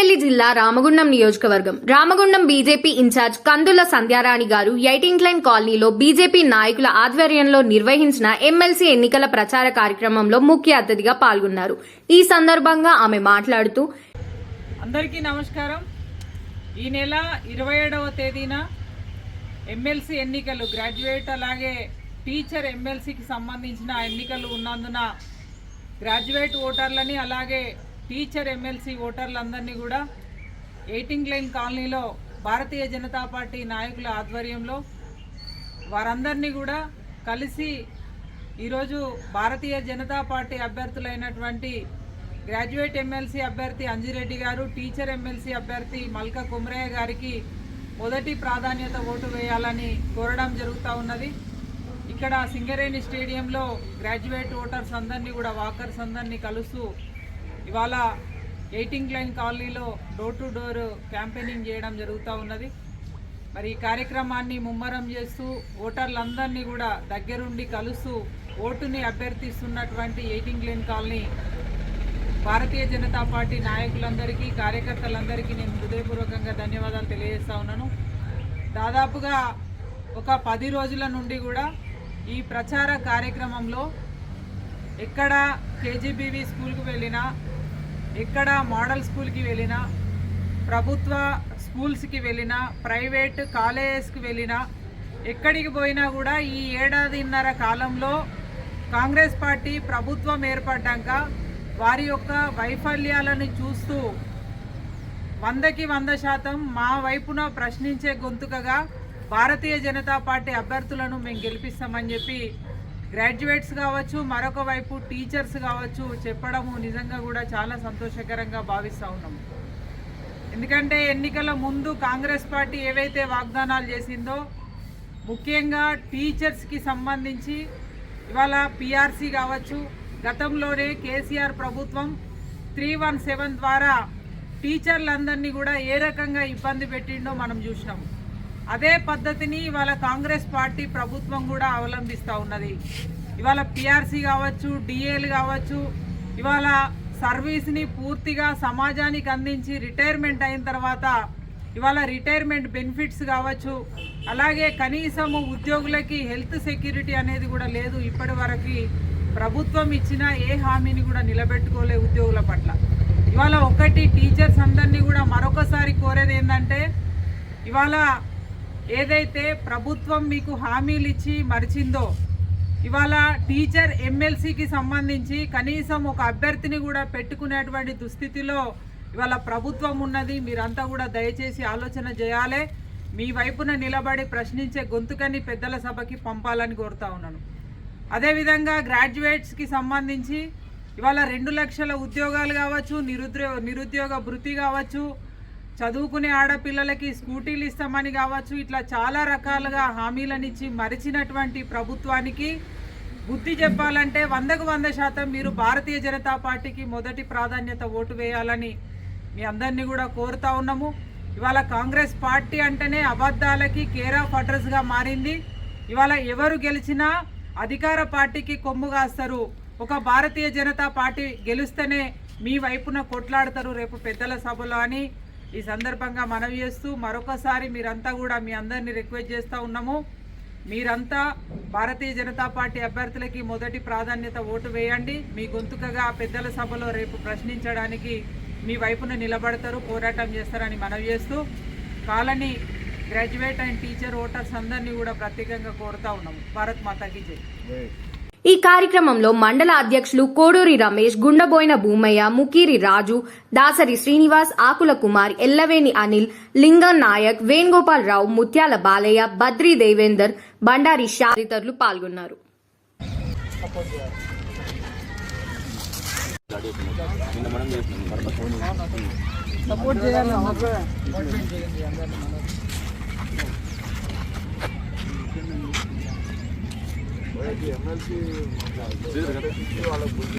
పెద్దపల్లి జిల్లా రామగుండం నియోజకవర్గం Ramagundam BJP incharge కందుల సంధ్యారాణి గారు 18 లైన్ కాలనీలో బీజేపీ నాయకుల ఆధ్వర్యంలో నిర్వహించిన ఎమ్మెల్సీ ఎన్నికల ప్రచార కార్యక్రమంలో ముఖ్య అతిథిగా పాల్గొన్నారు. ఈ సందర్భంగా ఆమె మాట్లాడుతూ, అందరికీ నమస్కారం. ఈ నెల 27వ తేదీన ఎమ్మెల్సీ ఎన్నికలు, గ్రాడ్యుయేట్ అలాగే టీచర్ ఎమ్మెల్సీకి సంబంధించిన ఎన్నికలు ఉన్నందున గ్రాడ్యుయేట్ ఓటర్లని అలాగే టీచర్ ఎమ్మెల్సీ ఓటర్లందరినీ కూడా 18 లైన్ కాలనీలో భారతీయ జనతా పార్టీ నాయకుల ఆధ్వర్యంలో వారందరినీ కూడా కలిసి ఈరోజు Bharatiya Janata party అభ్యర్థులైనటువంటి graduate MLC అభ్యర్థి అంజిరెడ్డి గారు, టీచర్ ఎమ్మెల్సీ అభ్యర్థి మల్క కుమరయ్య గారికి మొదటి ప్రాధాన్యత ఓటు వేయాలని కోరడం జరుగుతూ ఉన్నది. ఇక్కడ సింగరేణి స్టేడియంలో గ్రాడ్యుయేట్ ఓటర్స్ అందరినీ కూడా, వాకర్స్ అందరినీ కలుస్తూ ఇవాళ 18 లైన్ కాలనీలో డోర్ టు డోర్ క్యాంపెయినింగ్ చేయడం జరుగుతూ ఉన్నది. మరి ఈ కార్యక్రమాన్ని ముమ్మరం చేస్తూ ఓటర్లందరినీ కూడా దగ్గరుండి కలుస్తూ ఓటుని అభ్యర్థిస్తున్నటువంటి 18 line colony Bharatiya Janata party నాయకులందరికీ, కార్యకర్తలందరికీ నేను హృదయపూర్వకంగా ధన్యవాదాలు తెలియజేస్తా ఉన్నాను. దాదాపుగా ఒక 10 రోజుల నుండి కూడా ఈ ప్రచార కార్యక్రమంలో ఎక్కడ కేజీబీవీ స్కూల్కి వెళ్ళినా, ఎక్కడ మోడల్ స్కూల్కి వెళ్ళినా, ప్రభుత్వ స్కూల్స్కి వెళ్ళినా, ప్రైవేట్ కాలేజెస్కి వెళ్ళినా, ఎక్కడికి పోయినా కూడా ఈ ఏడాదిన్నర కాలంలో కాంగ్రెస్ పార్టీ ప్రభుత్వం ఏర్పడ్డాక వారి యొక్క వైఫల్యాలను చూస్తూ 100కి 100% మా వైపున ప్రశ్నించే గొంతుకగా భారతీయ జనతా పార్టీ అభ్యర్థులను మేము గెలిపిస్తామని చెప్పి గ్రాడ్యుయేట్స్ కావచ్చు, మరొక వైపు టీచర్స్ కావచ్చు చెప్పడము నిజంగా కూడా చాలా సంతోషకరంగా భావిస్తూ ఉన్నాము. ఎందుకంటే ఎన్నికల ముందు కాంగ్రెస్ పార్టీ ఏవైతే వాగ్దానాలు చేసిందో, ముఖ్యంగా టీచర్స్కి సంబంధించి ఇవాళ పిఆర్సీ కావచ్చు, గతంలోనే కేసీఆర్ ప్రభుత్వం 317 ద్వారా టీచర్లందరినీ కూడా ఏ రకంగా ఇబ్బంది పెట్టిండో మనం చూసినాము. అదే పద్ధతిని ఇవాళ కాంగ్రెస్ పార్టీ ప్రభుత్వం కూడా అవలంబిస్తూ ఉన్నది. ఇవాళ పిఆర్సీ కావచ్చు, డిఏలు కావచ్చు, ఇవాళ సర్వీస్ని పూర్తిగా సమాజానికి అందించి రిటైర్మెంట్ అయిన తర్వాత ఇవాళ రిటైర్మెంట్ బెనిఫిట్స్ కావచ్చు, అలాగే కనీసము ఉద్యోగులకి హెల్త్ సెక్యూరిటీ అనేది కూడా లేదు. ఇప్పటి వరకు ప్రభుత్వం ఇచ్చిన ఏ హామీని కూడా నిలబెట్టుకోలే ఉద్యోగుల పట్ల. ఇవాళ ఒకటి టీచర్స్ అందరినీ కూడా మరొకసారి కోరేది ఏంటంటే, ఇవాళ ఏదైతే ప్రభుత్వం మీకు హామీలు ఇచ్చి మరిచిందో, ఇవాళ టీచర్ ఎమ్మెల్సీకి సంబంధించి కనీసం ఒక అభ్యర్థిని కూడా పెట్టుకునేటువంటి దుస్థితిలో ఇవాళ ప్రభుత్వం ఉన్నది. మీరంతా కూడా దయచేసి ఆలోచన చేయాలి. మీ వైపున నిలబడి ప్రశ్నించే గొంతుకని పెద్దల సభకి పంపాలని కోరుతా ఉన్నాను. అదేవిధంగా గ్రాడ్యుయేట్స్కి సంబంధించి ఇవాళ 2 లక్షల ఉద్యోగాలు కావచ్చు, నిరుద్యోగ భృతి కావచ్చు, చదువుకునే ఆడపిల్లలకి స్కూటీలు ఇస్తామని కావచ్చు, ఇట్లా చాలా రకాలుగా హామీలనిచ్చి మరిచినటువంటి ప్రభుత్వానికి బుద్ధి చెప్పాలంటే 100కు 100% మీరు భారతీయ జనతా పార్టీకి మొదటి ప్రాధాన్యత ఓటు వేయాలని మీ అందరినీ కూడా కోరుతా ఉన్నాము. ఇవాళ కాంగ్రెస్ పార్టీ అంటేనే అబద్ధాలకి కేర్ ఆఫ్ అడ్రస్గా మారింది. ఇవాళ ఎవరు గెలిచినా అధికార పార్టీకి కొమ్ము కాస్తారు. ఒక భారతీయ జనతా పార్టీ గెలుస్తేనే మీ వైపున కొట్లాడతారు రేపు పెద్దల సభలో అని ఈ సందర్భంగా మనవి చేస్తూ మరొకసారి మీరంతా కూడా మీ అందరినీ రిక్వెస్ట్ చేస్తూ ఉన్నాము. మీరంతా భారతీయ జనతా పార్టీ అభ్యర్థులకి మొదటి ప్రాధాన్యత ఓటు వేయండి. మీ గొంతుకగా పెద్దల సభలో రేపు ప్రశ్నించడానికి మీ వైపున నిలబడతారు, పోరాటం చేస్తారని మనవి చేస్తూ colony graduate and teacher voters అందరినీ కూడా ప్రత్యేకంగా కోరుతా ఉన్నాము. భారత్ మాతాకి జై. ఈ కార్యక్రమంలో మండల అధ్యక్షులు కోడూరి రమేష్, గుండబోయిన భూమయ్య, ముకీరి రాజు, దాసరి శ్రీనివాస్, ఆకుల కుమార్, ఎల్లవేని అనిల్, లింగం నాయక్, వేణుగోపాల్ రావు, ముత్యాల బాలయ్య, బద్రీ దేవేందర్, బండారి షా తదితరులు పాల్గొన్నారు. ఎమ్మెల్సీ